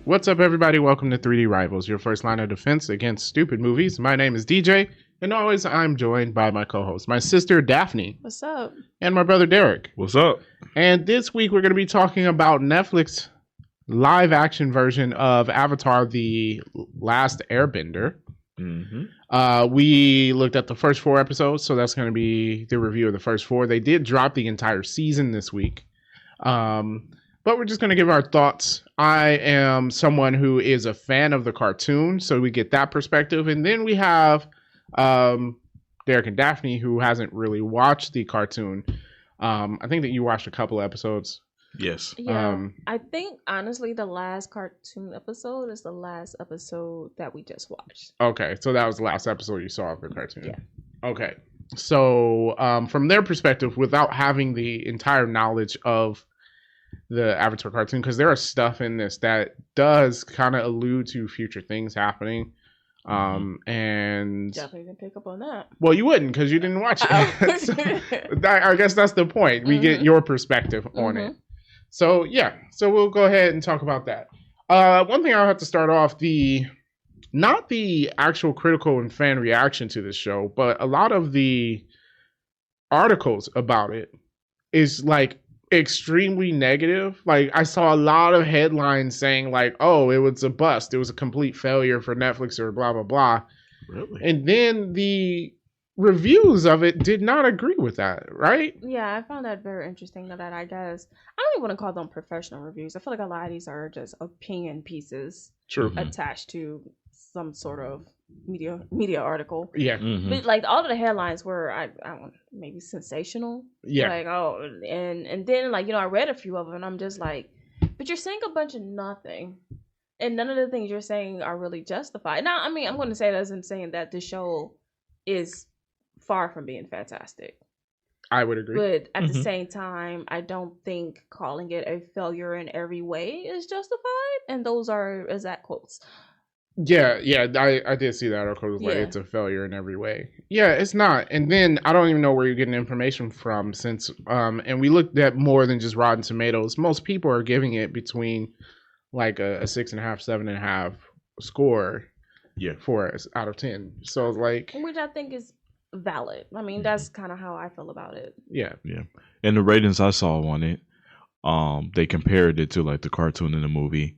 What's up, everybody? Welcome to 3D Rivals, your first line of defense against stupid movies. My name is DJ, and always I'm joined by my co-host, my sister Daphne. What's up? And my brother Derek. What's up? And this week we're going to be talking about Netflix live action version of Avatar: The Last Airbender. We looked at the first 4 episodes, so that's going to be the review of the first 4. They did drop the entire season this week. But we're just going to give our thoughts. I am someone who is a fan of the cartoon, so we get that perspective. And then we have Derek and Daphne, who hasn't really watched the cartoon. I think that you watched a couple episodes. Yes. Yeah, I think, honestly, the last cartoon episode is the last episode that we just watched. Okay, so that was the last episode you saw of the cartoon. Yeah. Okay, so from their perspective, without having the entire knowledge of the Avatar cartoon, because there are stuff in this that does kind of allude to future things happening, and Definitely didn't pick up on that. Well, you wouldn't because you didn't watch it. So, I guess that's the point. We get your perspective on it. So yeah, so we'll go ahead and talk about that. One thing I'll have to start off, not the actual critical and fan reaction to this show, but a lot of the articles about it is like extremely negative. Like, I saw a lot of headlines saying like, oh, it was a bust, it was a complete failure for Netflix, or blah blah blah. Really? And then the reviews of it did not agree with that, right? Yeah, I found that very interesting. That I guess I don't even want to call them professional reviews. I feel like a lot of these are just opinion pieces attached to some sort of media article. Yeah. But like all of the headlines were I don't, maybe sensational. Yeah. Like, oh, and then like, I read a few of them and I'm just like, but you're saying a bunch of nothing. And none of the things you're saying are really justified. Now, I mean, I'm going to say that as in saying that the show is far from being fantastic. I would agree. But at the same time, I don't think calling it a failure in every way is justified. And those are exact quotes. Yeah, I did see that article. Like, it's a failure in every way. Yeah, it's not. And then I don't even know where you're getting information from, since and we looked at more than just Rotten Tomatoes. Most people are giving it between like a 6.5, 7.5 score. Yeah, 4 out of 10. So like, which I think is valid. I mean, that's kind of how I feel about it. Yeah. And the ratings I saw on it, they compared it to like the cartoon and the movie.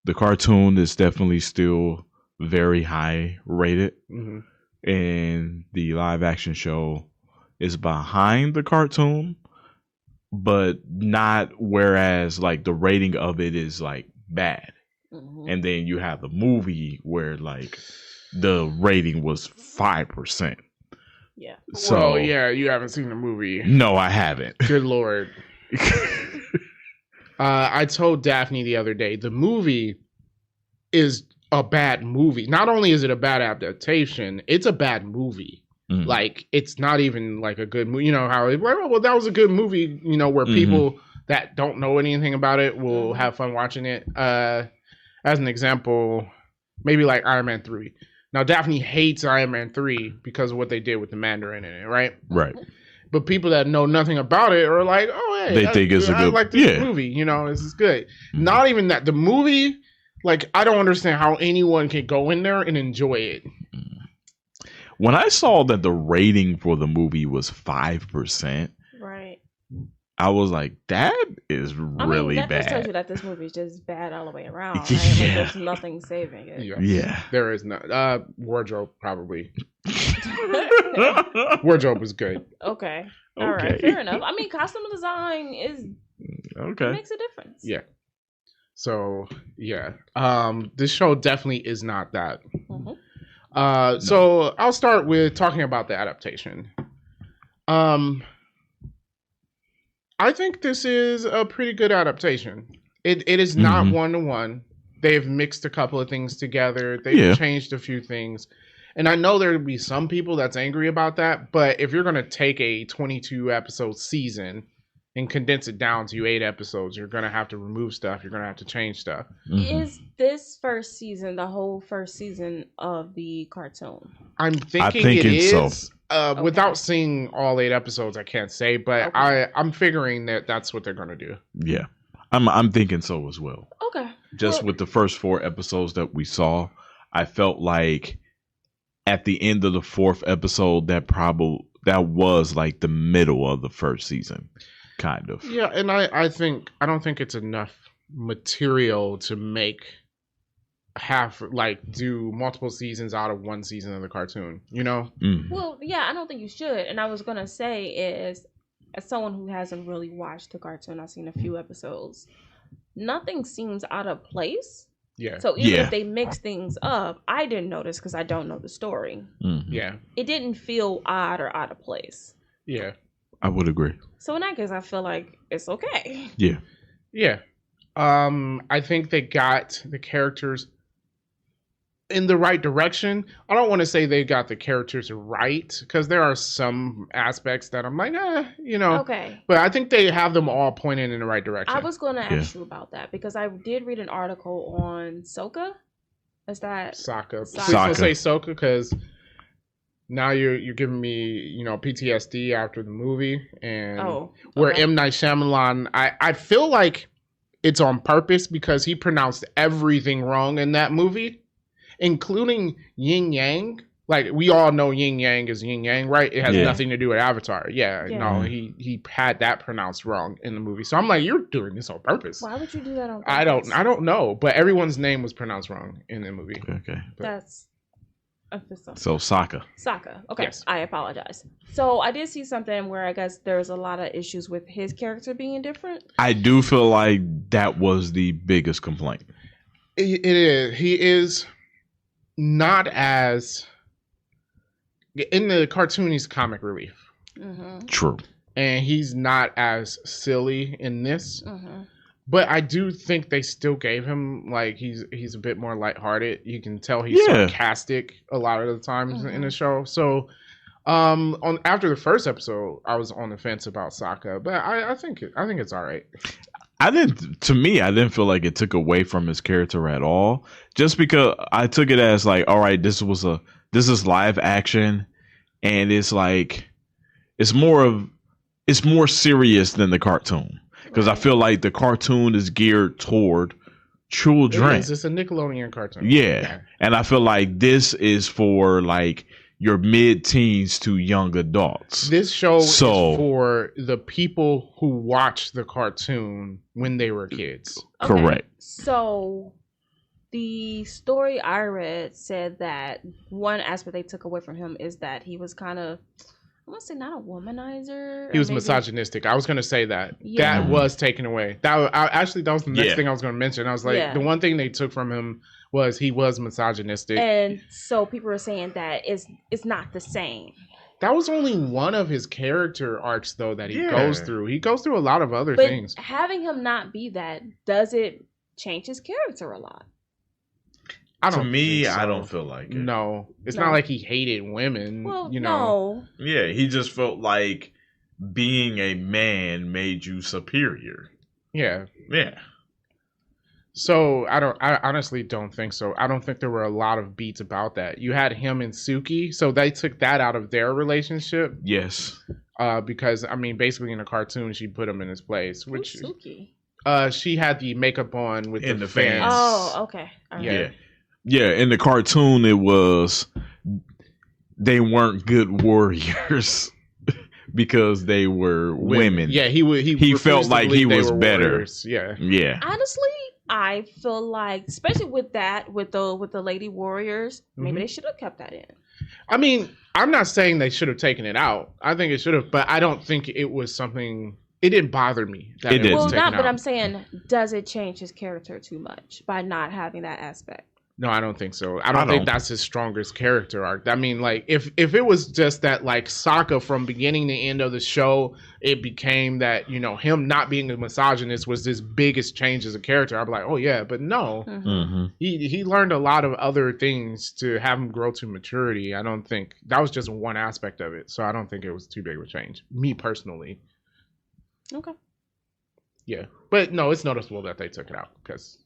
The cartoon is definitely still very high rated, and the live action show is behind the cartoon, but not, whereas like the rating of it is like bad. And then you have the movie where like the rating was 5%. Yeah. So yeah, you haven't seen the movie. No, I haven't. Good Lord. I told Daphne the other day, the movie is a bad movie. Not only is it a bad adaptation, it's a bad movie. Like, it's not even like a good movie. You know how, well, that was a good movie, where people that don't know anything about it will have fun watching it. As an example, maybe like Iron Man 3. Now, Daphne hates Iron Man 3 because of what they did with the Mandarin in it, right? Right. But people that know nothing about it are like, oh, hey, they think it's a good, I like this movie. This is good. Not even that. The movie, like, I don't understand how anyone can go in there and enjoy it. When I saw that the rating for the movie was 5%, right, I was like, that is really that bad. just tells you that this movie is just bad all the way around. Right? Like, there's nothing saving it. Yeah. There is no. Wardrobe, probably. Wardrobe was good. Okay. All right. Fair enough. I mean, costume design is makes a difference. Yeah. So yeah, this show definitely is not that. So I'll start with talking about the adaptation. I think this is a pretty good adaptation. It is not 1-to-1. They've mixed a couple of things together. They've changed a few things. And I know there will be some people that's angry about that, but if you're going to take a 22 episode season and condense it down to 8 episodes, you're going to have to remove stuff. You're going to have to change stuff. Is this first season the whole first season of the cartoon? I'm thinking it is. So. Without seeing all 8 episodes, I can't say, but I'm figuring that that's what they're going to do. Yeah. I'm thinking so as well. Okay. just with the first 4 episodes that we saw, I felt like at the end of the 4th episode, that was like the middle of the first season, kind of. Yeah, and I don't think it's enough material to make do multiple seasons out of one season of the cartoon, you know? Well, yeah, I don't think you should. And I was gonna say is, as someone who hasn't really watched the cartoon, I've seen a few episodes, nothing seems out of place. Yeah. So even if they mix things up, I didn't notice because I don't know the story. Yeah. It didn't feel odd or out of place. Yeah. I would agree. So in that case, I feel like it's okay. Yeah. Yeah. I think they got the characters in the right direction. I don't want to say they got the characters right, because there are some aspects that I'm like, you know. Okay. But I think they have them all pointed in the right direction. I was going to ask you about that because I did read an article on Sokka. Is that Sokka? Sokka. Please don't say Sokka, because now you're giving me, you know, PTSD after the movie, and where M. Night Shyamalan, I feel like it's on purpose because he pronounced everything wrong in that movie, including yin yang. Like, we all know yin yang is yin yang, right? It has nothing to do with Avatar. No, he had that pronounced wrong in the movie. So I'm like, you're doing this on purpose. Why would you do that on purpose? I don't know, but everyone's name was pronounced wrong in the movie. Okay. That's so Sokka. Okay. Yes. I apologize. So I did see something where I guess there's a lot of issues with his character being different. I do feel like that was the biggest complaint. It is. He is not as... In the cartoon, he's comic relief. True. And he's not as silly in this. But I do think they still gave him, like, he's a bit more lighthearted. You can tell he's sarcastic a lot of the times in the show. So, after the first episode, I was on the fence about Sokka, but I think it's all right. I didn't feel like it took away from his character at all. Just because I took it as like, all right, this is live action, and it's like it's more serious than the cartoon. Because I feel like the cartoon is geared toward children. It's a Nickelodeon cartoon. Yeah. And I feel like this is for like your mid-teens to young adults. This show is for the people who watched the cartoon when they were kids. Okay. Correct. So the story I read said that one aspect they took away from him is that he was kind of, I want to say, not a womanizer. He was misogynistic. I was going to say that. Yeah. That was taken away. That was the next thing I was going to mention. I was like, the one thing they took from him was he was misogynistic. And so people were saying that it's not the same. That was only one of his character arcs, though, that he goes through. He goes through a lot of other things. Having him not be that, does it change his character a lot? I don't feel like it. No. It's not like he hated women. Well, you know. No. Yeah, he just felt like being a man made you superior. Yeah. Yeah. So I honestly don't think so. I don't think there were a lot of beats about that. You had him and Suki, so they took that out of their relationship. Yes. Because I mean, basically in the cartoon, she put him in his place. Which Who's Suki? She had the makeup on with the fans. Oh, okay. Yeah. Yeah, in the cartoon, it was they weren't good warriors because they were women. Yeah, he felt like he was better. Warriors. Yeah. Honestly, I feel like, especially with the lady warriors, maybe they should have kept that in. I mean, I'm not saying they should have taken it out. I think it should have, but I don't think it was something. It didn't bother me. That it was taken out. But I'm saying, does it change his character too much by not having that aspect? No, I don't think so. I don't think that's his strongest character arc. I mean, like, if it was just that, like, Sokka from beginning to end of the show, it became that, you know, him not being a misogynist was his biggest change as a character, I'd be like, oh, yeah. But no. He learned a lot of other things to have him grow to maturity. I don't think that was just one aspect of it. So I don't think it was too big of a change. Me personally. Okay. Yeah. But no, it's noticeable that they took it out because...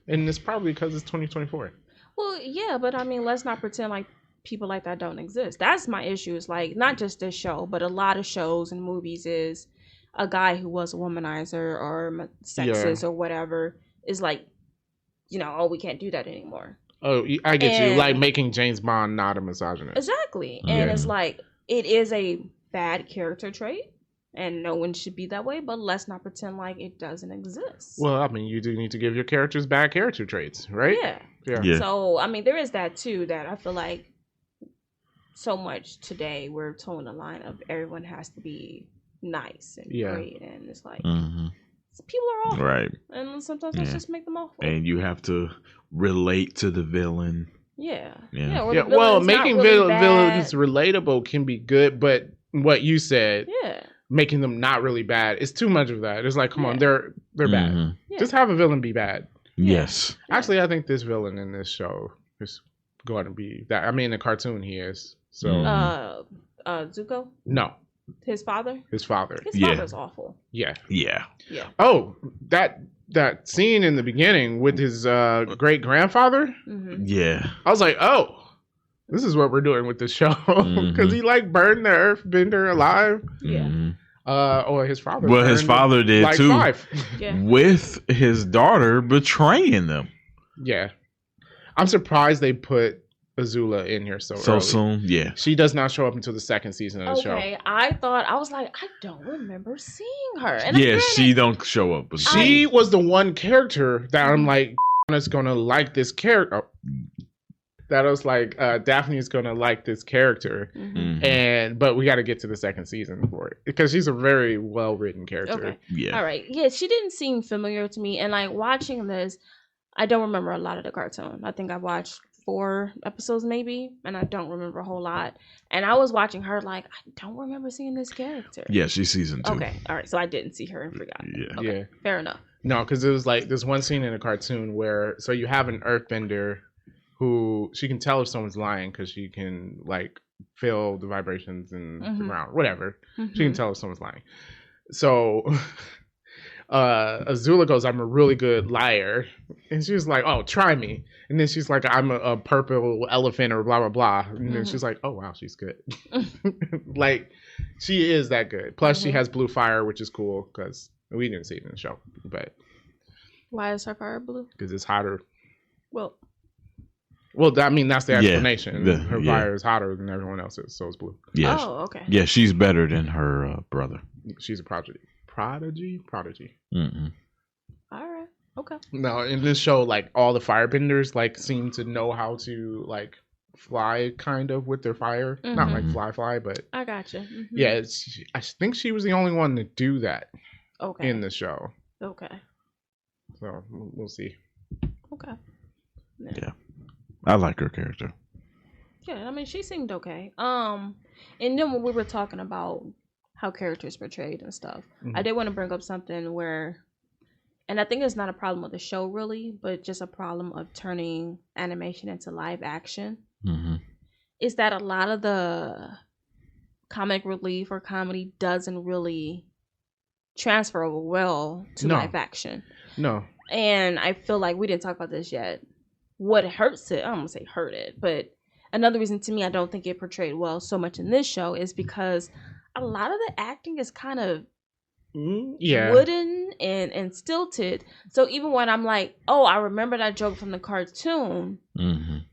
And it's probably because it's 2024. Well, yeah, but I mean, let's not pretend like people like that don't exist. That's my issue. Is like not just this show, but a lot of shows and movies is a guy who was a womanizer or sexist or whatever is like we can't do that anymore. Oh, I get you. Like making James Bond not a misogynist. Exactly. And it's like, it is a bad character trait, and no one should be that way, but let's not pretend like it doesn't exist. Well, I mean, you do need to give your characters bad character traits, right? Yeah. So, I mean, there is that too, that I feel like so much today we're towing the line of everyone has to be nice and great, and it's like people are awful, right? And sometimes let's just make them awful. And you have to relate to the villain. Well, making villains relatable can be good, but what you said, making them not really bad, is too much of that. It's like, come on, they're bad. Just have a villain be bad. Yes. Actually, I think this villain in this show is going to be that. I mean, in the cartoon he is. So, Zuko? No. His father? His father. His father's awful. Yeah. Oh, that scene in the beginning with his great grandfather. Yeah. I was like, oh, this is what we're doing with this show, because he like burned the Earthbender alive. Or his father. Well, his father did like too. 5. With his daughter betraying them. Yeah. I'm surprised they put Azula in here so early. Soon. Yeah. She does not show up until the second season of the show. Okay, I was like, I don't remember seeing her. And she don't show up. She was the one character that I'm like, is gonna like this character. That I was like, Daphne's gonna like this character, but we got to get to the second season for it, because she's a very well written character. Okay. Yeah. All right. Yeah, she didn't seem familiar to me, and like watching this, I don't remember a lot of the cartoon. I think I watched 4 episodes maybe, and I don't remember a whole lot. And I was watching her like, I don't remember seeing this character. Yeah, she's season 2. Okay. All right. So I didn't see her and forgot. Yeah. Okay. Fair enough. No, because it was like this one scene in a cartoon where you have an Earthbender who she can tell if someone's lying because she can like feel the vibrations in the ground, whatever. She can tell if someone's lying. So Azula goes, I'm a really good liar. And she's like, oh, try me. And then she's like, I'm a purple elephant or blah, blah, blah. And then she's like, oh, wow, she's good. Like, she is that good. Plus, she has blue fire, which is cool because we didn't see it in the show. But why is her fire blue? Because it's hotter. Well, I mean, that's the explanation. Her fire is hotter than everyone else's, so it's blue. Yeah. Oh, okay. Yeah, she's better than her brother. She's a prodigy. Prodigy? Mm-mm. All right. Okay. No, in this show, like, all the firebenders, like, seem to know how to, like, fly, kind of, with their fire. Not like fly, but... I gotcha. Yeah, I think she was the only one to do that in the show. Okay. So, we'll see. Okay. Yeah. I like her character. Yeah, I mean, she seemed okay. And then when we were talking about how characters portrayed and stuff, I did want to bring up something where, and I think it's not a problem with the show really, but just a problem of turning animation into live action, is that a lot of the comic relief or comedy doesn't really transfer well to live action. No. And I feel like we didn't talk about this yet. What hurts it, I don't want to say hurt it, but another reason to me I don't think it portrayed well so much in this show is because a lot of the acting is kind of wooden and stilted. So even when I'm like, oh, I remember that joke from the cartoon,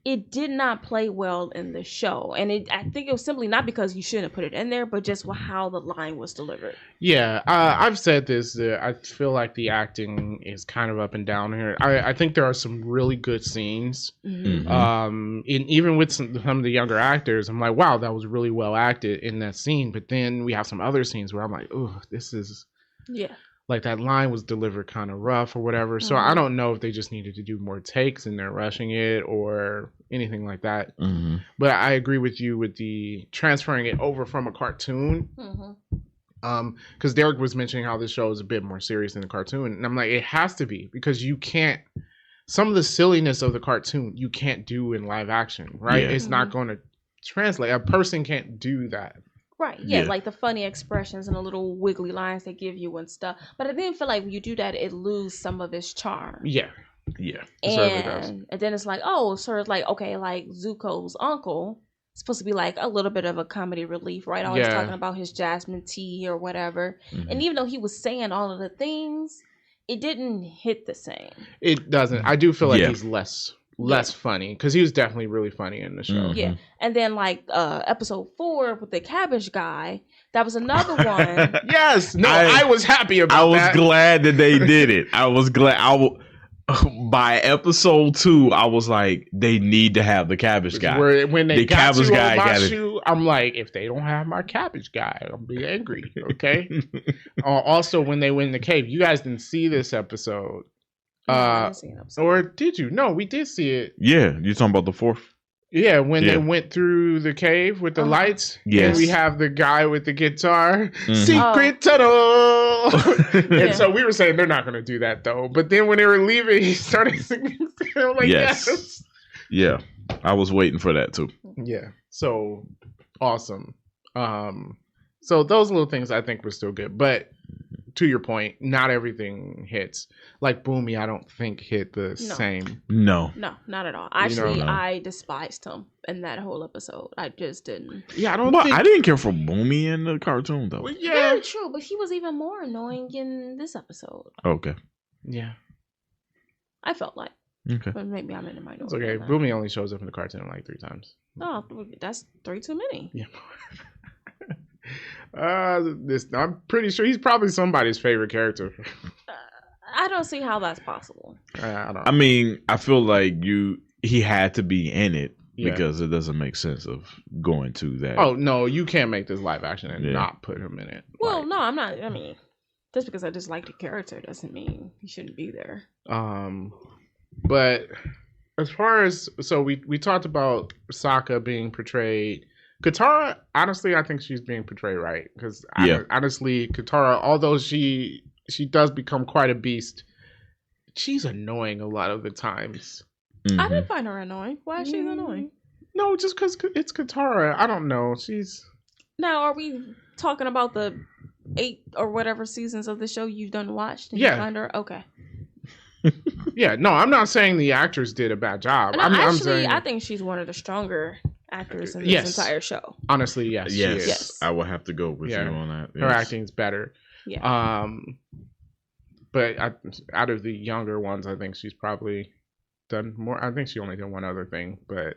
it did not play well in the show. And I think it was simply not because you shouldn't have put it in there, but just how the line was delivered. Yeah, I've said this. I feel like the acting is kind of up and down here. I think there are some really good scenes. And even with some of the younger actors, I'm like, wow, that was really well acted in that scene. But then we have some other scenes where I'm like, oh, this is... Yeah. Like that line was delivered kind of rough or whatever. So I don't know if they just needed to do more takes and they're rushing it or anything like that. But I agree with you with the transferring it over from a cartoon. Because Derek was mentioning how this show is a bit more serious than the cartoon. And I'm like, it has to be, because you can't, some of the silliness of the cartoon you can't do in live action, right? Yeah. It's not going to translate. A person can't do that. Right, yeah, like the funny expressions and the little wiggly lines they give you and stuff. But I didn't feel like when you do that, it loses some of its charm. Yeah. And then it's like, oh, so it's like, okay, like Zuko's uncle is supposed to be like a little bit of a comedy relief, right? Always talking about his jasmine tea or whatever. And even though he was saying all of the things, it didn't hit the same. It doesn't. I do feel like he's less funny because he was definitely really funny in the show. Mm-hmm. Yeah, and then like episode 4 with the cabbage guy, that was another one. Yes, no, I was happy about that. I was glad that they did it. I was glad. By episode 2, I was like, they need to have the cabbage guy. When they got cabbage guy on my shoe, I'm like, if they don't have my cabbage guy, I'll be angry. Okay. Also, when they went in the cave, you guys didn't see this episode. I didn't see an episode. Or did you? No, we did see it. Yeah, you're talking about the 4th. Yeah, when they went through the cave with the lights. Yes. And we have the guy with the guitar. Secret tunnel. And so we were saying they're not going to do that, though. But then when they were leaving, he started singing. I'm like, yes. Yeah, I was waiting for that, too. Yeah, so awesome. So those little things I think were still good. But to your point, not everything hits. Like Boomy, I don't think hit the same. No, not at all. Actually, I despised him in that whole episode. I just didn't. Yeah, I didn't care for Boomy in the cartoon though. Well, yeah, very true. But he was even more annoying in this episode. Okay. Yeah, I felt like. Okay. But maybe I'm in the minority. It's okay. Boomy only shows up in the cartoon like 3 times. Oh, that's 3 too many. Yeah. I'm pretty sure he's probably somebody's favorite character. I don't see how that's possible. I mean, I feel like he had to be in it because it doesn't make sense of going to that. Oh no, you can't make this live action and not put him in it. Well, no, I'm not. I mean, just because I dislike the character doesn't mean he shouldn't be there. But as far as we talked about Sokka being portrayed. Katara, honestly, I think she's being portrayed right because honestly, Katara, although she does become quite a beast, she's annoying a lot of the times. Mm-hmm. I didn't find her annoying. Why is she annoying? No, just because it's Katara. I don't know. Now, are we talking about the 8 or whatever seasons of the show you've done watched? And you find her okay. Yeah, no, I'm not saying the actors did a bad job. No, I'm saying I think she's one of the stronger actors in this entire show. Honestly, yes. Yes. I will have to go with you on that. Yes. Her acting's better. Yeah. But out of the younger ones, I think she's probably done more. I think she only did one other thing, but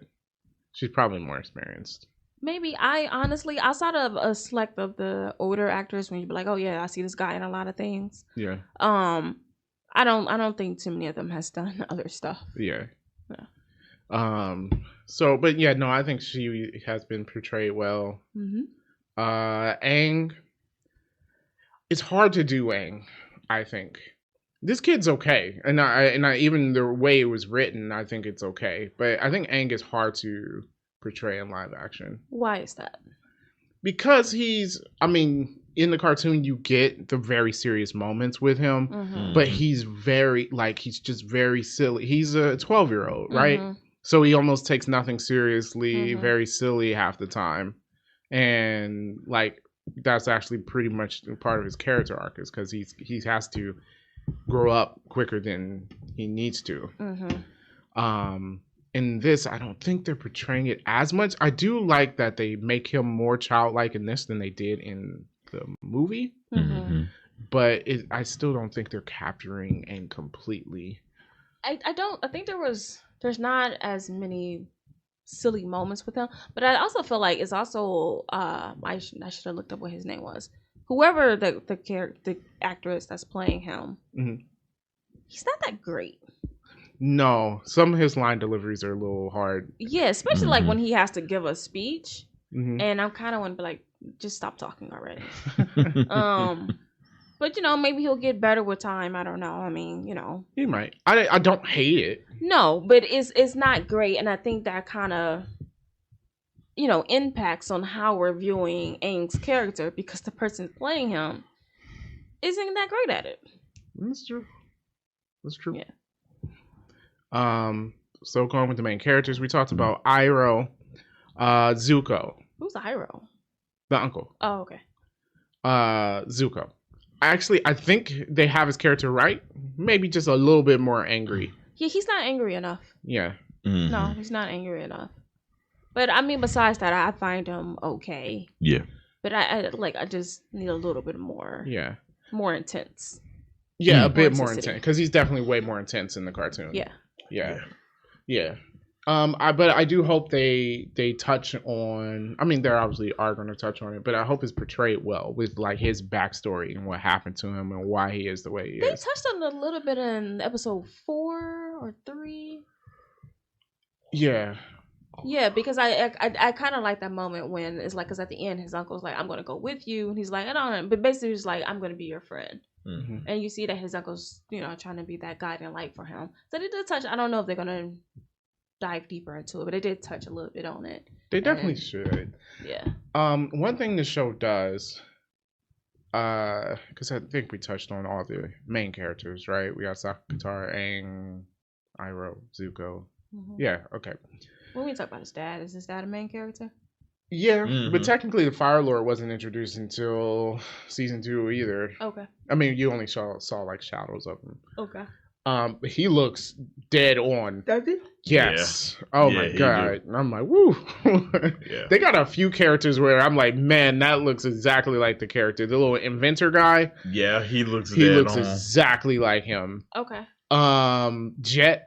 she's probably more experienced. Maybe. I honestly, outside of a select of the older actors, when you be like, oh yeah, I see this guy in a lot of things. Yeah. I don't think too many of them has done other stuff. Yeah. But yeah, no, I think she has been portrayed well. Mm-hmm. Aang, it's hard to do Aang, I think. This kid's okay, and I even the way it was written, I think it's okay. But I think Aang is hard to portray in live action. Why is that? Because in the cartoon, you get the very serious moments with him, but he's just very silly. He's a 12-year-old, right? So he almost takes nothing seriously, very silly half the time. And that's actually pretty much part of his character arc is because he has to grow up quicker than he needs to. In this, I don't think they're portraying it as much. I do like that they make him more childlike in this than they did in the movie. But I still don't think they're capturing Aang completely. I think there's not as many silly moments with him, but I also feel like it's also I should have looked up what his name was. Whoever the actress that's playing him, he's not that great. No, some of his line deliveries are a little hard. Yeah, especially like when he has to give a speech, and I'm kind of want to be like, just stop talking already. But maybe he'll get better with time. I don't know. I mean, he might. I don't hate it. No, but it's not great, and I think that kind of impacts on how we're viewing Aang's character because the person playing him isn't that great at it. That's true. Yeah. So going with the main characters, we talked about Iroh, Zuko. Who's Iroh? The uncle. Oh, okay. Zuko. Actually, I think they have his character right. Maybe just a little bit more angry. Yeah, he's not angry enough. Yeah. No, he's not angry enough. But I mean, besides that, I find him okay. Yeah. But I just need a little bit more. Yeah. More intense. Yeah, a bit More more intense because he's definitely way more intense in the cartoon. Yeah. But I do hope they touch on. I mean, they obviously are going to touch on it, but I hope it's portrayed well with like his backstory and what happened to him and why he is the way he is. They touched on it a little bit in episode 4 or 3. Yeah. Yeah, because I kind of like that moment when it's like, because at the end his uncle's like, I'm going to go with you, and he's like, I don't know, but basically he's like, I'm going to be your friend. Mm-hmm. And you see that his uncle's, trying to be that guiding light for him. So they did touch. I don't know if they're gonna dive deeper into it, but they did touch a little bit on it. They definitely should. Yeah. One thing the show does, because I think we touched on all the main characters, right? We got Sakatara, Aang, Iroh, Zuko. Mm-hmm. Yeah. Okay. When we talk about his dad, is his dad a main character? Yeah, but technically the Fire Lord wasn't introduced until season 2 either. Okay. I mean, you only saw like shadows of him. Okay. But he looks dead on. Does he? Yes. Yeah. Oh my god. And I'm like, woo. Yeah. They got a few characters where I'm like, man, that looks exactly like the character. The little inventor guy. Yeah, he looks exactly like him. Okay. Jet.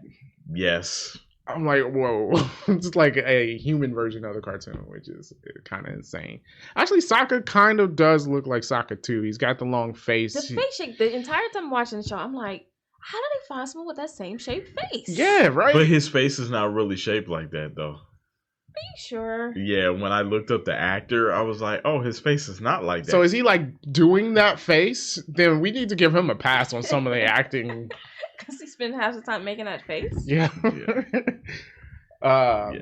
Yes. I'm like, whoa. It's like a human version of the cartoon, which is kind of insane. Actually, Sokka kind of does look like Sokka too. He's got the long face. The face shape, the entire time watching the show, I'm like, how do they find someone with that same shaped face? Yeah, right. But his face is not really shaped like that, though. Are you sure? Yeah, when I looked up the actor, I was like, oh, his face is not like that. So is he like doing that face? Then we need to give him a pass on some of the acting. Because he spent half the time making that face? Yeah. Yeah.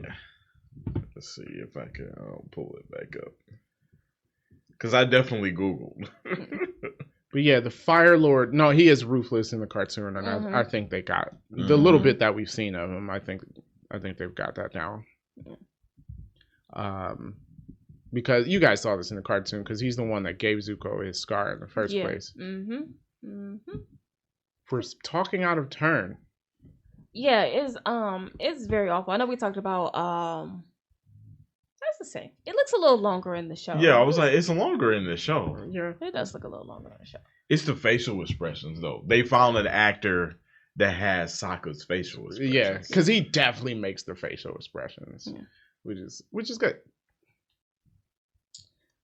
Let's see if I can pull it back up. Because I definitely Googled. But yeah, the Fire Lord, no, he is ruthless in the cartoon, and I think they got the little bit that we've seen of him. I think they've got that down. Because you guys saw this in the cartoon, because he's the one that gave Zuko his scar in the first place. For talking out of turn. Yeah, it's very awful. I know we talked about that's the same. It looks a little longer in the show. Yeah, I was like, it's longer in the show. Yeah, it does look a little longer in the show. It's the facial expressions though. They found an actor that has Sokka's facial expressions. Yeah, because he definitely makes the facial expressions, which is good.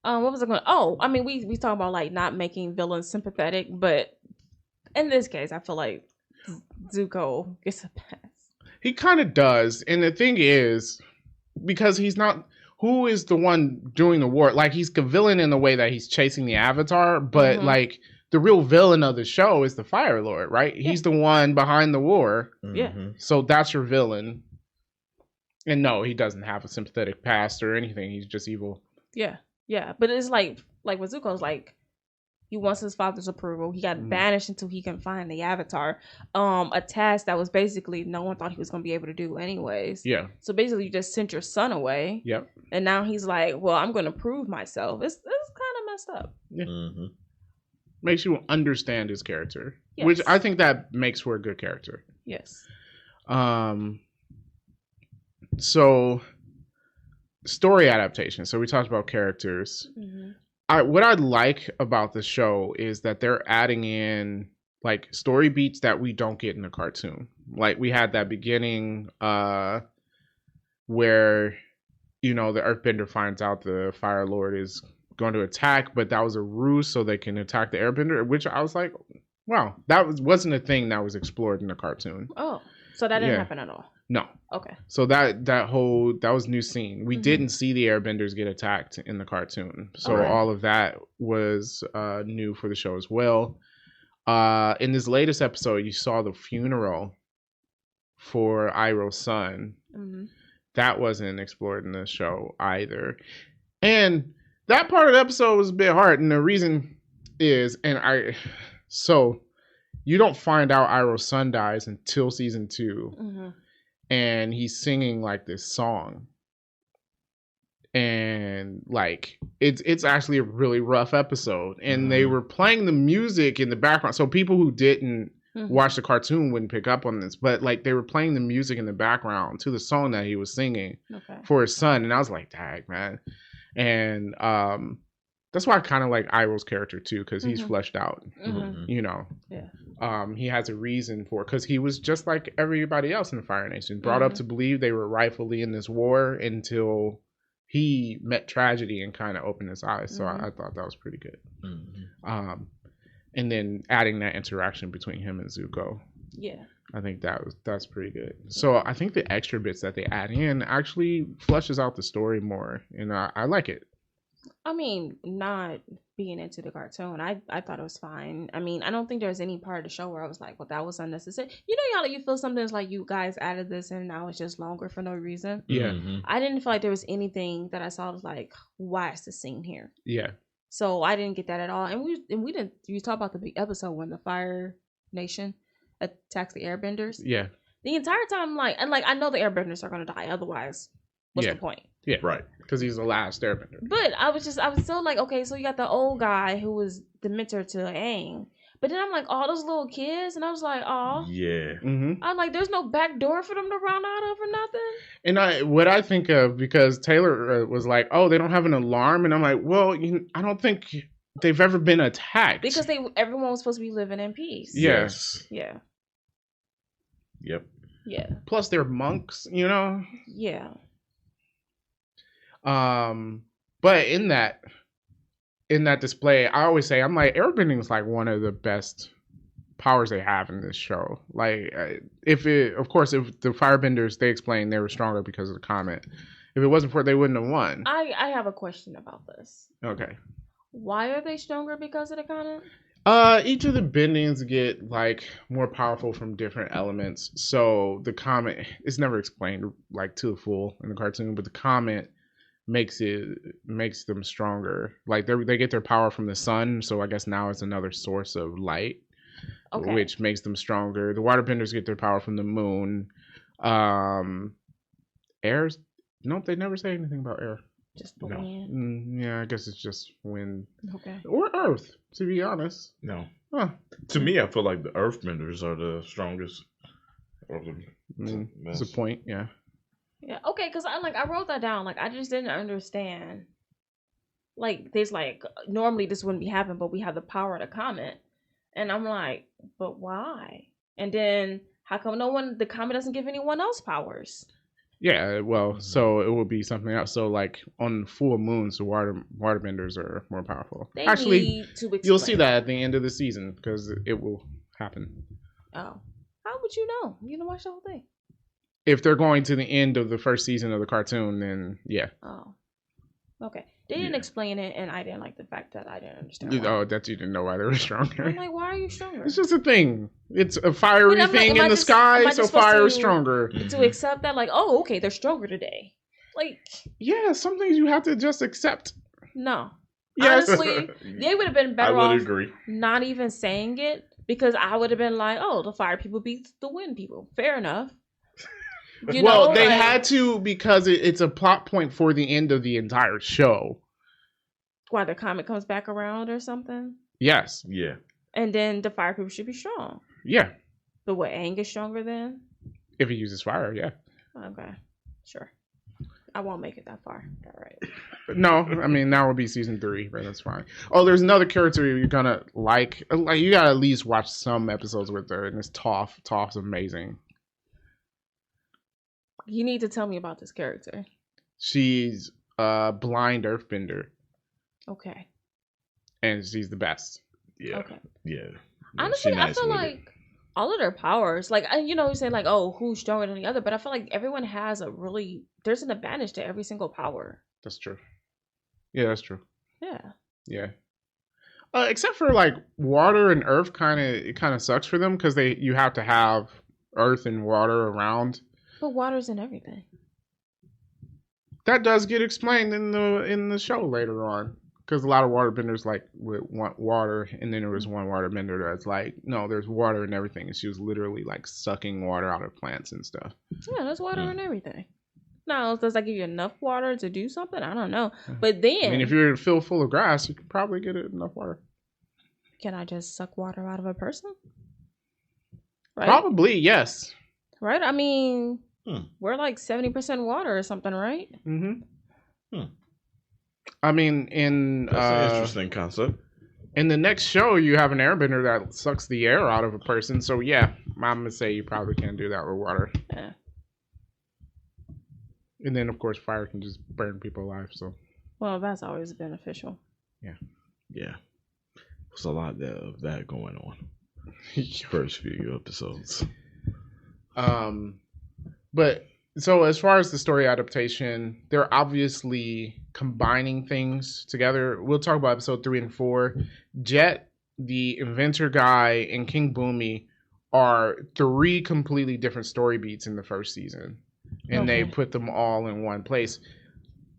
What was I going? Oh, I mean, we talk about like not making villains sympathetic, but in this case, I feel like Zuko gets a pass. He kind of does, and the thing is, because he's not. Who is the one doing the war? Like, he's a villain in the way that he's chasing the Avatar, but like the real villain of the show is the Fire Lord, right? Yeah. He's the one behind the war. Yeah. So that's your villain. And no, he doesn't have a sympathetic past or anything. He's just evil. Yeah. Yeah. But it's like with Zuko's like, he wants his father's approval. He got banished until he can find the Avatar. A task that was basically no one thought he was going to be able to do anyways. Yeah. So basically, you just sent your son away. Yep. And now he's like, well, I'm going to prove myself. It's kind of messed up. Yeah. Makes you understand his character, which I think that makes for a good character. Yes. So, story adaptation. So we talked about characters. What I like about the show is that they're adding in like story beats that we don't get in the cartoon. Like we had that beginning where, the Earthbender finds out the Fire Lord is going to attack, but that was a ruse so they can attack the Airbender, which I was like, wow, that wasn't a thing that was explored in the cartoon. Oh, so that didn't happen at all? No. Okay. So that was new scene. We didn't see the Airbenders get attacked in the cartoon. So all of that was new for the show as well. In this latest episode, you saw the funeral for Iroh's son. That wasn't explored in the show either. And that part of the episode was a bit hard. And the reason is, so you don't find out Iroh's son dies until season 2. And he's singing like this song, and like it's actually a really rough episode, and they were playing the music in the background, so people who didn't watch the cartoon wouldn't pick up on this, but like they were playing the music in the background to the song that he was singing for his son, and I was like, dang, man. And That's why I kind of like Iroh's character too, because he's fleshed out. Mm-hmm. You know, yeah. He has a reason for it, because he was just like everybody else in the Fire Nation, brought up to believe they were rightfully in this war until he met tragedy and kind of opened his eyes. So I thought that was pretty good. And then adding that interaction between him and Zuko. Yeah. I think that's pretty good. So I think the extra bits that they add in actually fleshes out the story more, and I like it. I mean, not being into the cartoon, I thought it was fine. I mean, I don't think there's any part of the show where I was like, well, that was unnecessary. You know, y'all, you feel something's like you guys added this and now it's just longer for no reason. Yeah. I didn't feel like there was anything that I saw was like, why is this scene here? Yeah. So I didn't get that at all. And we didn't. You talk about the big episode when the Fire Nation attacks the Airbenders. Yeah. The entire time, I know the Airbenders are gonna die. Otherwise, what's the point? Yeah. Right. Because he's the last Airbender. But I was still like, okay, so you got the old guy who was the mentor to Aang. But then I'm like, all those little kids, and I was like, oh, yeah. I'm like, there's no back door for them to run out of or nothing. And what I think of, because Taylor was like, oh, they don't have an alarm, and I'm like, well, I don't think they've ever been attacked because everyone was supposed to be living in peace. Yes. Yeah. Yep. Yeah. Plus, they're monks, you know. Yeah. But in that display, I always say, I'm like, airbending is like one of the best powers they have in this show. Like, if the firebenders, they explained they were stronger because of the comet. If it wasn't for it, they wouldn't have won. I have a question about this. Okay. Why are they stronger because of the comet? Each of the bendings get like more powerful from different elements. So the comet is never explained like to the full in the cartoon, but the comet makes them stronger. Like they get their power from the sun, so I guess now it's another source of light, which makes them stronger. The waterbenders get their power from the moon. Airs, nope, they never say anything about air. Just the wind. Yeah, I guess it's just wind. Okay. Or earth, to be honest. No. Huh. To me, I feel like the earthbenders are the strongest. That's a point, yeah. Yeah, okay, because I wrote that down. Like, I just didn't understand. Like, there's like, normally this wouldn't be happening, but we have the power of the comet. And I'm like, but why? And then, how come the comet doesn't give anyone else powers? Yeah, well, so it will be something else. So, like, on full moons, the waterbenders are more powerful. Actually, you'll see that at the end of the season, because it will happen. Oh. How would you know? You didn't watch the whole thing. If they're going to the end of the first season of the cartoon, then yeah. Oh. Okay. They didn't explain it, and I didn't like the fact that I didn't understand why. Oh, that you didn't know why they were stronger. I'm like, why are you stronger? It's just a thing. It's a fiery thing in the sky, so fire is stronger. To accept that, like, oh, okay, they're stronger today. Like, yeah, some things you have to just accept. No. Yes. Honestly, they would have been better off agree. Not even saying it, because I would have been like, oh, the fire people beat the wind people. Fair enough. They had to, because it's a plot point for the end of the entire show. Why, the comet comes back around or something? Yes. Yeah. And then the fire people should be strong. Yeah. But what, Aang is stronger then? If he uses fire, yeah. Okay. Sure. I won't make it that far. All right. No, I mean, that would be season 3, but that's fine. Oh, there's another character you're gonna like. Like, you gotta at least watch some episodes with her, and it's Toph. Toph's amazing. You need to tell me about this character. She's a blind earthbender. Okay. And she's the best. Yeah. Okay. Yeah. Honestly, I feel like all of their powers, like, you say like, oh, who's stronger than the other, but I feel like everyone has there's an advantage to every single power. That's true. Yeah, that's true. Yeah. Yeah. Except for like water and earth, it kind of sucks for them because you have to have earth and water around. But water's in everything. That does get explained in the show later on, because a lot of waterbenders like would want water, and then there was one waterbender that's like, no, there's water in everything, and she was literally like sucking water out of plants and stuff. Yeah, there's water in everything. Now, does that give you enough water to do something? I don't know. But then, I mean, if you're filled full of grass, you could probably get enough water. Can I just suck water out of a person? Right? Probably, yes. Right? I mean, we're like 70% water or something, right? Mm-hmm. I mean, in That's an interesting concept. In the next show, you have an airbender that sucks the air out of a person. So yeah, I'm gonna say you probably can't do that with water. Yeah. And then of course, fire can just burn people alive. So. Well, that's always beneficial. Yeah. There's a lot of that going on. First few episodes. But so as far as the story adaptation, they're obviously combining things together. We'll talk about episode 3 and 4. Jet, the inventor guy, and King Boomy are 3 completely different story beats in the first season. And they put them all in one place.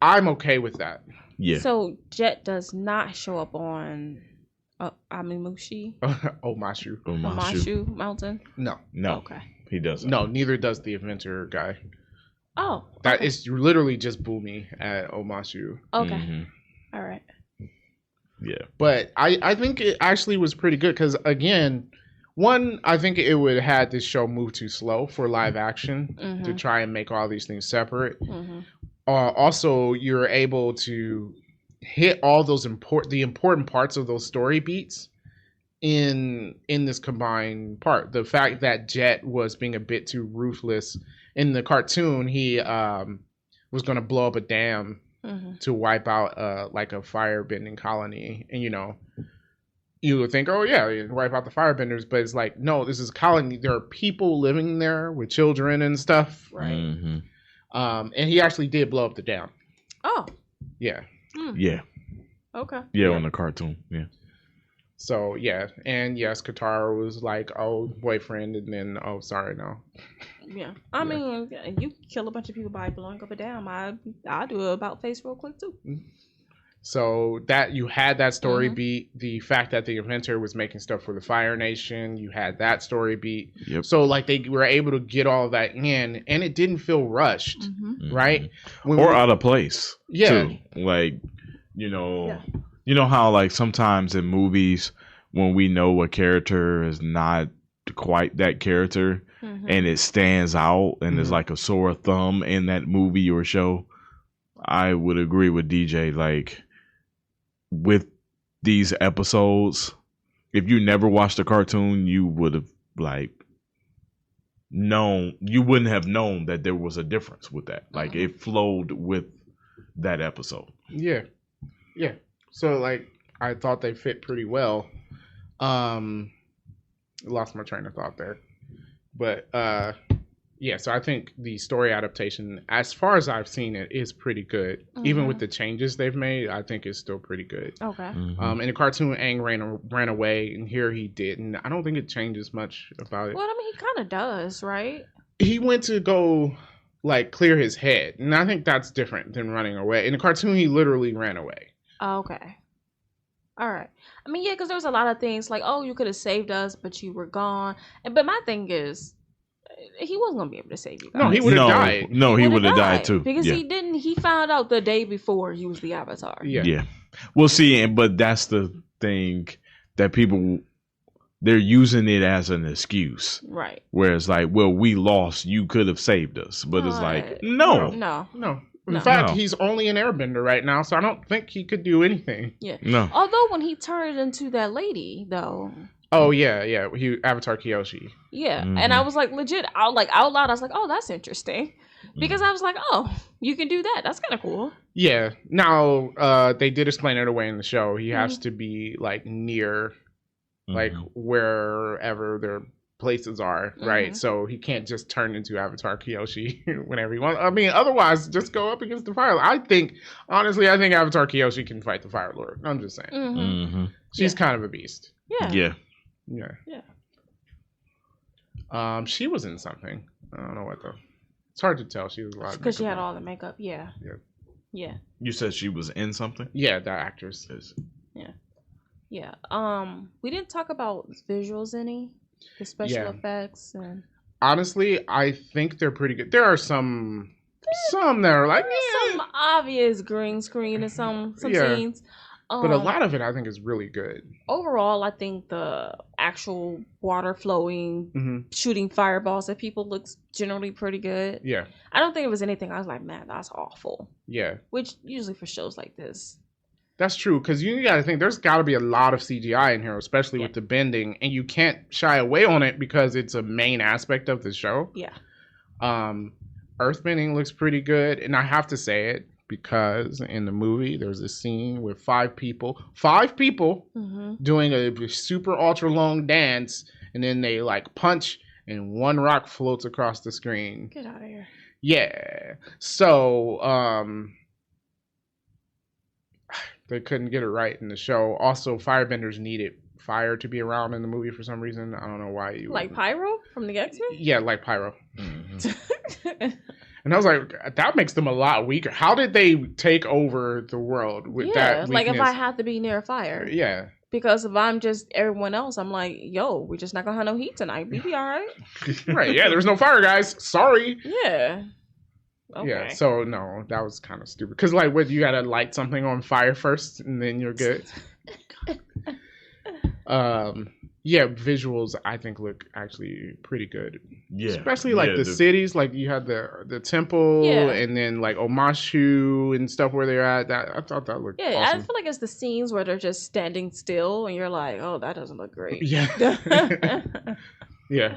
I'm okay with that. Yeah. So Jet does not show up on Amimushi? Omashu Mountain? No. Okay. He doesn't. No, neither does the inventor guy. Oh. That is literally just Boomy at Omashu. Okay. Mm-hmm. All right. Yeah. But I think it actually was pretty good because, again, one, I think it would have had this show move too slow for live action to try and make all these things separate. Also, you're able to hit all those important parts of those story beats in this combined part. The fact that Jet was being a bit too ruthless in the cartoon, he was going to blow up a dam to wipe out like a firebending colony, and you would think, oh yeah, wipe out the firebenders, but it's like, no, this is a colony. There are people living there with children and stuff, right? And he actually did blow up the dam. Oh, yeah. Yeah. Okay. Yeah, on the cartoon. Yeah. So yeah, and yes, Katara was like, "Oh, boyfriend," and then, "Oh, sorry, no." Yeah, I mean, you kill a bunch of people by blowing up a dam. I'll do a about face real quick too. So that you had that story beat, the fact that the inventor was making stuff for the Fire Nation, you had that story beat. Yep. So like they were able to get all that in, and it didn't feel rushed, right? Or out of place. Yeah. Too. Like, you know how like sometimes in movies when we know a character is not quite that character and it stands out and is like a sore thumb in that movie or show. I would agree with DJ, like with these episodes, if you never watched the cartoon, you would have like you wouldn't have known that there was a difference with that. Like it flowed with that episode. Yeah. So like I thought they fit pretty well. Lost my train of thought there. But yeah, so I think the story adaptation, as far as I've seen it, is pretty good. Even with the changes they've made, I think it's still pretty good. Okay. In the cartoon, Aang ran away, and here he didn't. I don't think it changes much about it. Well, I mean, he kind of does, right? He went to go like clear his head, and I think that's different than running away. In the cartoon, he literally ran away. Okay. All right. I mean, yeah, because there was a lot of things like, oh, you could have saved us, but you were gone. But my thing is, he wasn't gonna be able to save you guys. No, he would have died. No, he would have died too. Because he found out the day before he was the Avatar. Yeah. Well, see, but that's the thing that people, they're using it as an excuse. Right. Whereas like, well, we lost, you could have saved us. But it's like, no. In fact, he's only an airbender right now, so I don't think he could do anything. Yeah. No. Although when he turned into that lady, though. Oh yeah. He Avatar Kyoshi. Yeah, and I was like legit out loud. I was like, oh, that's interesting, because I was like, oh, you can do that. That's kind of cool. Yeah. Now, they did explain it away in the show. He has to be like near, like wherever their places are, right? So he can't just turn into Avatar Kyoshi whenever he wants. I mean, otherwise, just go up against the Fire. I think Avatar Kyoshi can fight the Fire Lord. I'm just saying. She's kind of a beast. Yeah. She was in something. I don't know what though. It's hard to tell. She was a lot because she had all the makeup. Yeah. You said she was in something? Yeah, the actress. Yeah. We didn't talk about visuals any, the special effects, and honestly, I think they're pretty good. There are some that are like some obvious green screen in some scenes. But a lot of it, I think, is really good. Overall, I think the actual water flowing, shooting fireballs at people looks generally pretty good. Yeah. I don't think it was anything I was like, man, that's awful. Yeah. Which usually for shows like this. That's true, because you got to think there's got to be a lot of CGI in here, especially with the bending, and you can't shy away on it because it's a main aspect of the show. Yeah. Earthbending looks pretty good, and I have to say it because in the movie there's a scene with five people doing a super ultra long dance, and then they like punch and one rock floats across the screen. Get out of here. Yeah. So they couldn't get it right in the show. Also, firebenders needed fire to be around in the movie for some reason. I don't know why. Like Pyro from the X-Men? Yeah, like Pyro. And I was like, that makes them a lot weaker. How did they take over the world with that weakness? Like if I have to be near fire. Yeah. Because if I'm just everyone else, I'm like, yo, we're just not going to have no heat tonight. We be all right. Right, yeah, there's no fire, guys. Sorry. Yeah. Okay. Yeah, so no, that was kind of stupid. Because, like, what, you got to light something on fire first and then you're good? Yeah, visuals I think look actually pretty good. Yeah, especially like the cities, like you had the temple, and then like Omashu and stuff where they're at. That I thought that looked awesome. I feel like it's the scenes where they're just standing still, and you're like, oh, that doesn't look great. Yeah, yeah.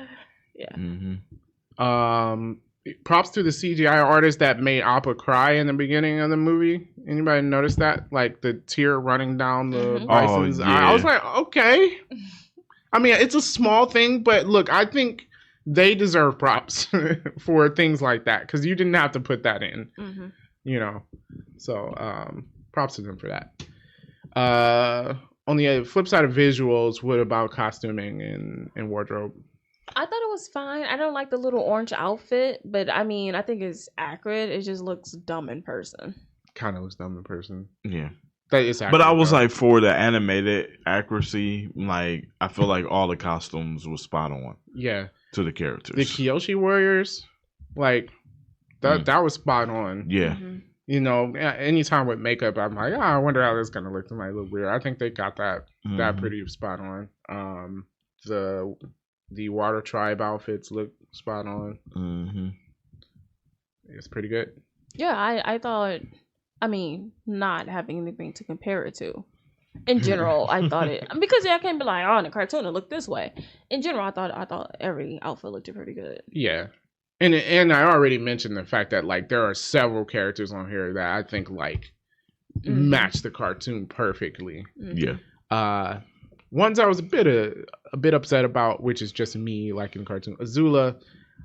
Props to the CGI artist that made Appa cry in the beginning of the movie. Anybody notice that? Like the tear running down the bison's eye. I was like, okay. I mean, it's a small thing, but look, I think they deserve props for things like that because you didn't have to put that in, you know. So, props to them for that. On the flip side of visuals, what about costuming and wardrobe? I thought it was fine. I don't like the little orange outfit, but I mean, I think it's accurate. It just looks dumb in person. Kind of looks dumb in person. Yeah. That is accurate, but I was like, for the animated accuracy, like I feel like all the costumes were spot on. Yeah. To the characters. The Kyoshi Warriors, like that was spot on. Yeah. You know, anytime with makeup, I'm like, I wonder how this is gonna look. It might look weird. I think they got that pretty spot on. The Water Tribe outfits look spot on. It's pretty good. Yeah, I thought. I mean, not having anything to compare it to. In general, I thought it because I can't be like, oh, in a cartoon it looked this way. In general, I thought every outfit looked pretty good. Yeah, and I already mentioned the fact that like there are several characters on here that I think like match the cartoon perfectly. Yeah. Ones I was a bit upset about, which is just me liking cartoon. Azula,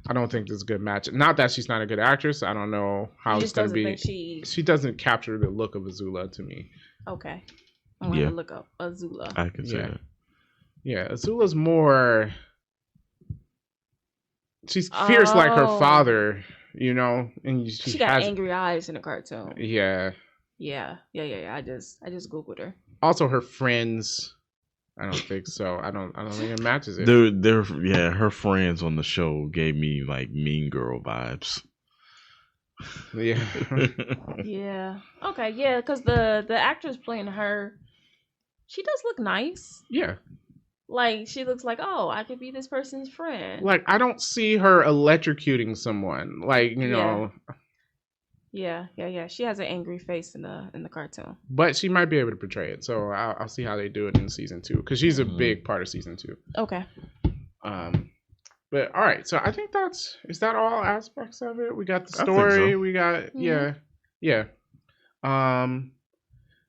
I don't think this is a good match. Not that she's not a good actress. I don't know how it's going to be. She doesn't capture the look of Azula to me. Okay. I'm going to look up Azula. I can say that. Yeah, Azula's more... She's fierce like her father, you know? And she got angry eyes in the cartoon. Yeah. Yeah. I just Googled her. Also, her friends... I don't think so. I don't think it matches it. Her friends on the show gave me like Mean Girl vibes. Yeah. Yeah. Okay. Yeah, because the actress playing her, she does look nice. Yeah. Like she looks like, oh, I could be this person's friend. Like I don't see her electrocuting someone. Like you know. Yeah. She has an angry face in the cartoon. But she might be able to portray it, so I'll see how they do it in season 2 because she's a big part of season 2. Okay. But all right, so I think is that all aspects of it? We got the story. So. We got yeah.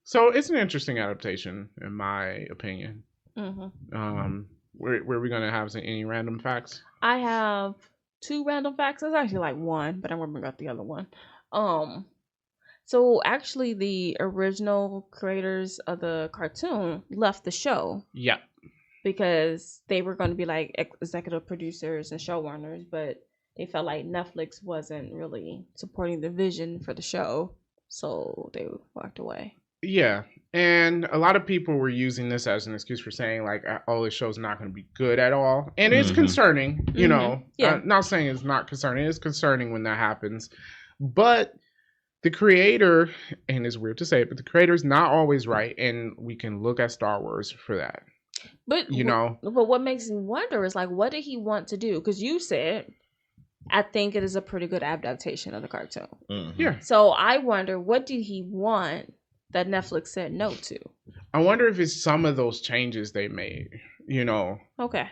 So it's an interesting adaptation in my opinion. Were we gonna have any random facts? I have 2 random facts. It's actually like 1, but I'm gonna bring up the other one. So actually the original creators of the cartoon left the show. Yeah. Because they were going to be like executive producers and showrunners, but they felt like Netflix wasn't really supporting the vision for the show. So they walked away. Yeah. And a lot of people were using this as an excuse for saying like, oh, this show's not going to be good at all. And it's concerning, you know. Yeah. Not saying it's not concerning. It's concerning when that happens. But the creator, and it's weird to say, but the creator's not always right, and we can look at Star Wars for that. But but what makes me wonder is like, what did he want to do? Because you said, I think it is a pretty good adaptation of the cartoon. Mm-hmm. Yeah. So I wonder, what did he want that Netflix said no to? I wonder if it's some of those changes they made. Okay.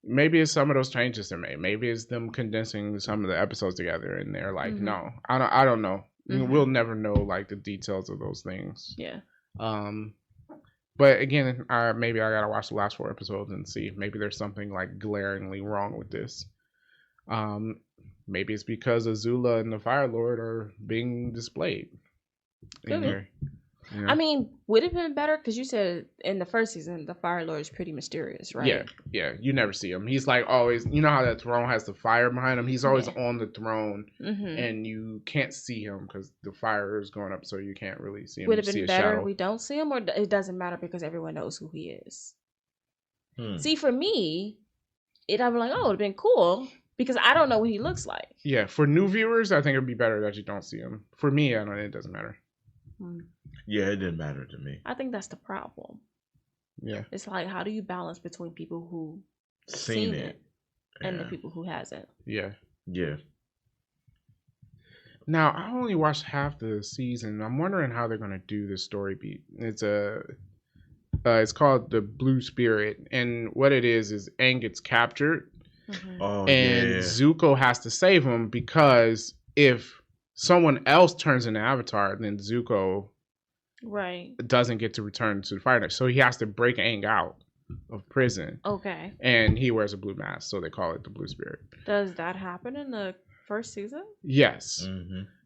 Maybe it's some of those changes they made. Maybe it's them condensing some of the episodes together, and they're like, no, I don't know. We'll never know like the details of those things. Yeah. But again, maybe I gotta watch the last 4 episodes and see. Maybe there's something like glaringly wrong with this. Maybe it's because Azula and the Fire Lord are being displayed in here. I mean, would it have been better? Because you said in the first season, the Fire Lord is pretty mysterious, right? Yeah. You never see him. He's like always, you know how that throne has the fire behind him? He's always on the throne, and you can't see him because the fire is going up, so you can't really see him. Would it have been better if we don't see him, or it doesn't matter because everyone knows who he is? See, for me, I'd be like, oh, it would have been cool because I don't know what he looks like. Yeah, for new viewers, I think it would be better that you don't see him. For me, it doesn't matter. Yeah, it didn't matter to me. I think that's the problem. Yeah. It's like, how do you balance between people who seen it and the people who hasn't? Yeah. Yeah. Now, I only watched half the season. I'm wondering how they're going to do this story beat. It's called The Blue Spirit, and what it is Aang gets captured, and Zuko has to save him because if someone else turns into Avatar, then Zuko doesn't get to return to the fire. So he has to break Aang out of prison. Okay. And he wears a blue mask, so they call it the Blue Spirit. Does that happen in the first season? Yes.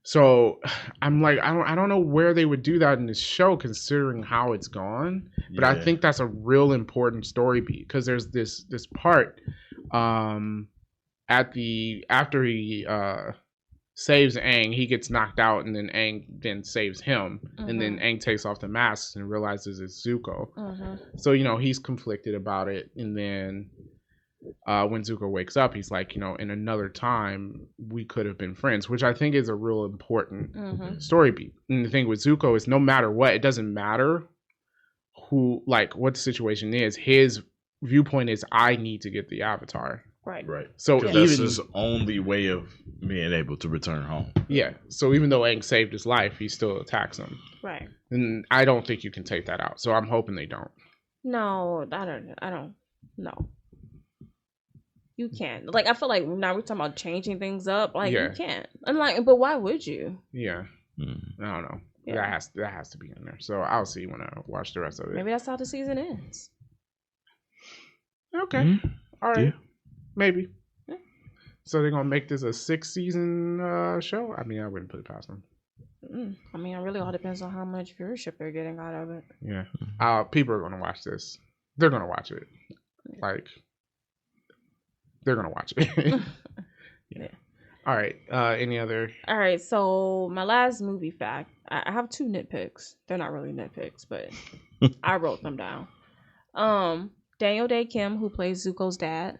So I'm like, I don't know where they would do that in this show, considering how it's gone. But I think that's a real important story beat because there's this part after he saves Aang, he gets knocked out, and then Aang then saves him, and then Aang takes off the masks and realizes it's Zuko. So he's conflicted about it, and then when Zuko wakes up, he's like, in another time we could have been friends, which I think is a real important story beat. And the thing with Zuko is, no matter what, it doesn't matter what the situation is. His viewpoint is, I need to get the Avatar. Right. So that's his only way of being able to return home. Yeah. So even though Aang saved his life, he still attacks him. Right. And I don't think you can take that out. So I'm hoping they don't. No, I don't. No. You can't. Like, I feel like now we're talking about changing things up. Like, you can't. And like, but why would you? Yeah. I don't know. Yeah. That has to be in there. So I'll see when I watch the rest of it. Maybe that's how the season ends. Okay. All right. Yeah. Maybe. Yeah. So they're gonna make this a 6-season show? I mean, I wouldn't put it past them. I mean, it really all depends on how much viewership they're getting out of it. Yeah. People are gonna watch this. They're gonna watch it. Like, they're gonna watch it. Yeah. All right. Any other? All right. So my last movie fact. I have 2 nitpicks. They're not really nitpicks, but I wrote them down. Daniel Day Kim, who plays Zuko's dad,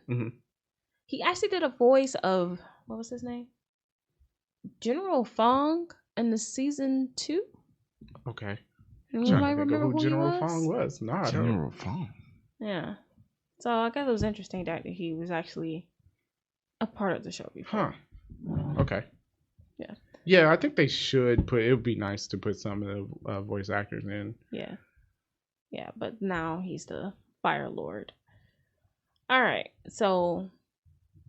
he actually did a voice of, what was his name? General Fong in the season 2. Okay. Anybody remember who General Fong was? Nah, General Fong. Yeah. So I guess it was interesting that he was actually a part of the show before. Huh. Okay. Yeah. Yeah, I think they should it would be nice to put some of the voice actors in. Yeah. Yeah, but now he's the Fire Lord. All right. So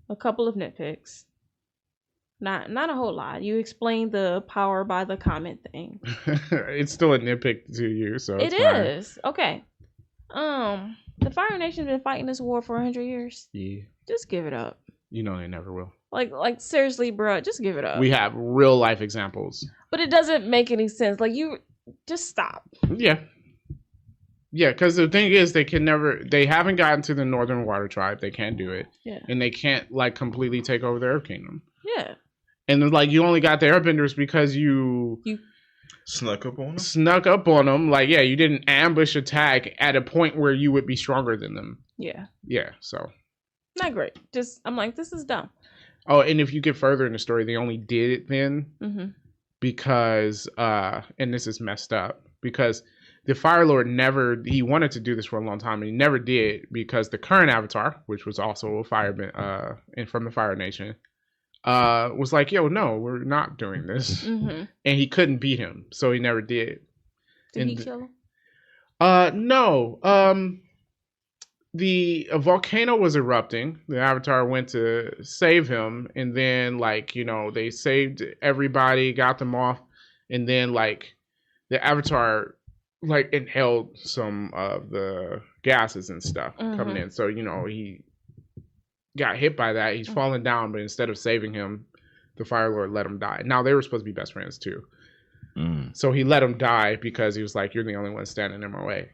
a couple of nitpicks. Not a whole lot. You explained the power by the comment thing. It's still a nitpick to you, so it is. Okay. The Fire Nation's been fighting this war for 100 years. Yeah. Just give it up. You know they never will. Like seriously, bro, just give it up. We have real life examples. But it doesn't make any sense. Like, you just stop. Yeah. Yeah, because the thing is, they haven't gotten to the Northern Water Tribe. They can't do it. Yeah. And they can't, completely take over the Earth Kingdom. Yeah. And, you only got the Airbenders because you snuck up on them. You didn't ambush attack at a point where you would be stronger than them. Yeah. Yeah, so. Not great. I'm like, this is dumb. Oh, and if you get further in the story, they only did it then because and this is messed up because the Fire Lord he wanted to do this for a long time and he never did because the current Avatar, which was also a fireman and from the Fire Nation, was like, yo, no, we're not doing this. And he couldn't beat him, so he never did. Did he kill him? No. The volcano was erupting. The Avatar went to save him, and then they saved everybody, got them off, and then the Avatar inhaled some of the gases and stuff coming in. So he got hit by that. He's fallen down, but instead of saving him, the Fire Lord let him die. Now they were supposed to be best friends too. So he let him die because he was like, "You're the only one standing in my way."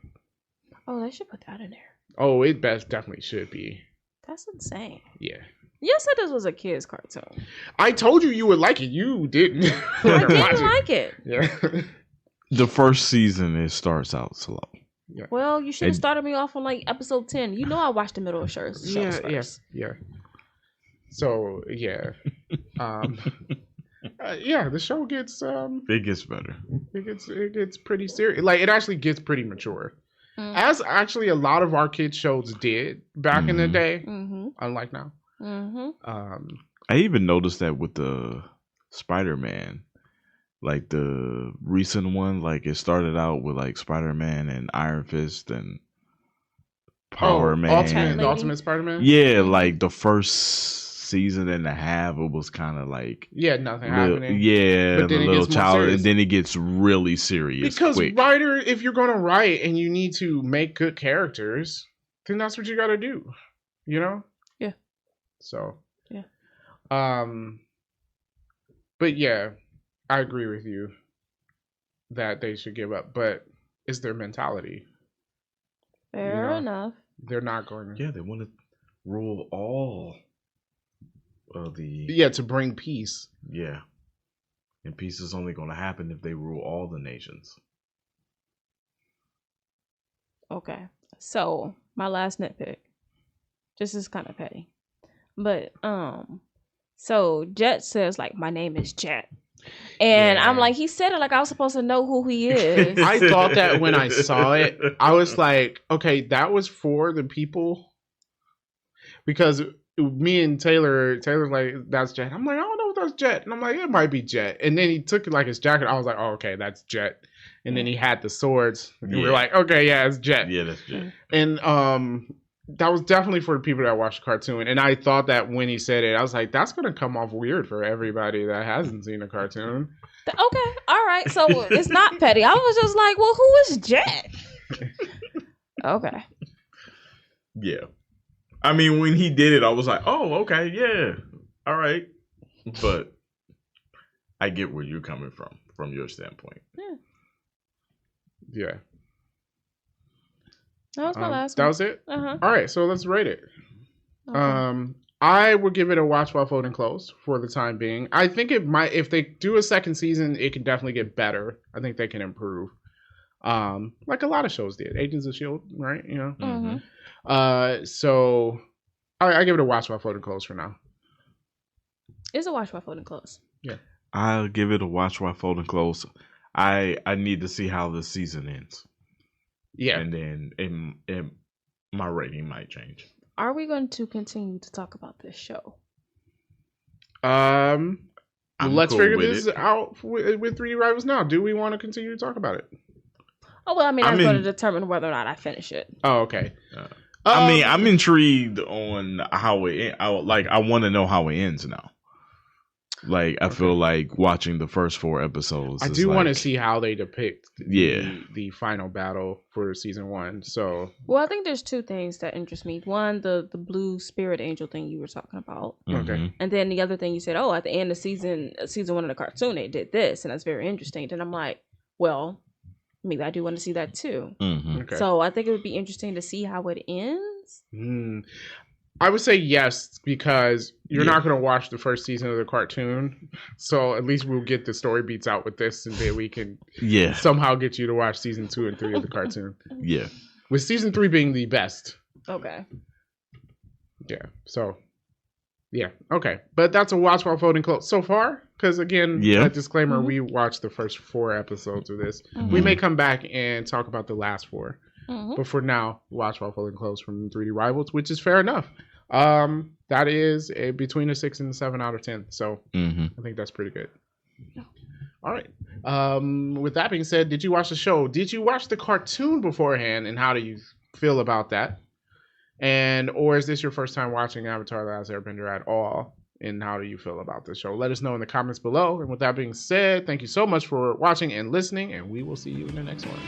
Oh, they should put that in there. Oh, it definitely should be. That's insane. Yeah. You said this was a kid's cartoon. I told you would like it. You didn't. I didn't like it. Yeah. The first season, it starts out slow. Yeah. Well, you should have started me off on episode 10. You know I watched the middle of shows first. Yeah. So, yeah. The show gets it gets better. It gets pretty serious. It actually gets pretty mature. As actually a lot of our kids shows did back in the day, unlike now. I even noticed that with the Spider-Man, the recent one, it started out with Spider-Man and Iron Fist and Power Man. The Ultimate Spider-Man? Yeah, the first season and a half, it was kind of nothing happening. Yeah, but then the little child, and then it gets really serious. Because quick. writer, if you're going to write and you need to make good characters, then that's what you got to do. Yeah. So. Yeah. But yeah, I agree with you that they should give up. But it's their mentality. Fair enough. They're not going to. Yeah, they want to rule all. To bring peace. Yeah. And peace is only going to happen if they rule all the nations. Okay. So, my last nitpick. This is kind of petty. But, so Jet says, my name is Jet. And I'm like, he said it I was supposed to know who he is. I thought that when I saw it. I was like, okay, that was for the people. Because me and Taylor's like, that's Jet. I'm like, I don't know if that's Jet. And I'm like, it might be Jet. And then he took his jacket. I was like, oh, okay, that's Jet. And then he had the swords. And we were like, okay, yeah, it's Jet. Yeah, that's Jet. And that was definitely for the people that watch the cartoon. And I thought that when he said it, I was like, that's going to come off weird for everybody that hasn't seen a cartoon. Okay, all right. So it's not petty. I was just like, well, who is Jet? Okay. Yeah. I mean, when he did it, I was like, oh, okay, yeah, all right. But I get where you're coming from your standpoint. Yeah. That was my last one. That was it? Uh-huh. All right, so let's rate it. Okay. I would give it a watch while folding clothes for the time being. I think it might, if they do a second season, it can definitely get better. I think they can improve. Like a lot of shows did. Agents of S.H.I.E.L.D., right? So I give it a watch while folding clothes for now. It's a watch while folding clothes. Yeah. I'll give it a watch while folding clothes. I need to see how the season ends. Yeah. And then my rating might change. Are we going to continue to talk about this show? Let's figure this out with 3D Rivals now. Do we want to continue to talk about it? Oh, well, I'm going to determine whether or not I finish it. Oh, okay. I'm intrigued on how it I want to know how it ends now. I feel like watching the first 4 episodes. I do want to see how they depict the final battle for season 1. So, well, I think there's 2 things that interest me. One, the blue spirit angel thing you were talking about. Okay. And then the other thing you said, at the end of season 1 of the cartoon, they did this, and that's very interesting. And I'm like, well, maybe I do want to see that too. Okay. So I think it would be interesting to see how it ends. I would say yes, because you're not going to watch the first season of the cartoon. So at least we'll get the story beats out with this, and then we can somehow get you to watch season 2 and 3 of the cartoon. Yeah. With season 3 being the best. Okay. Yeah. So Yeah. Okay. But that's a watch while folding clothes so far. Because again, a disclaimer: we watched the first 4 episodes of this. We may come back and talk about the last 4. But for now, watch while folding clothes from 3D Rivals, which is fair enough. That is between a 6 and a 7 out of 10. So I think that's pretty good. All right. With that being said, did you watch the show? Did you watch the cartoon beforehand? And how do you feel about that? Or is this your first time watching Avatar: The Last Airbender at all? And how do you feel about the show? Let us know in the comments below. And with that being said, thank you so much for watching and listening. And we will see you in the next one.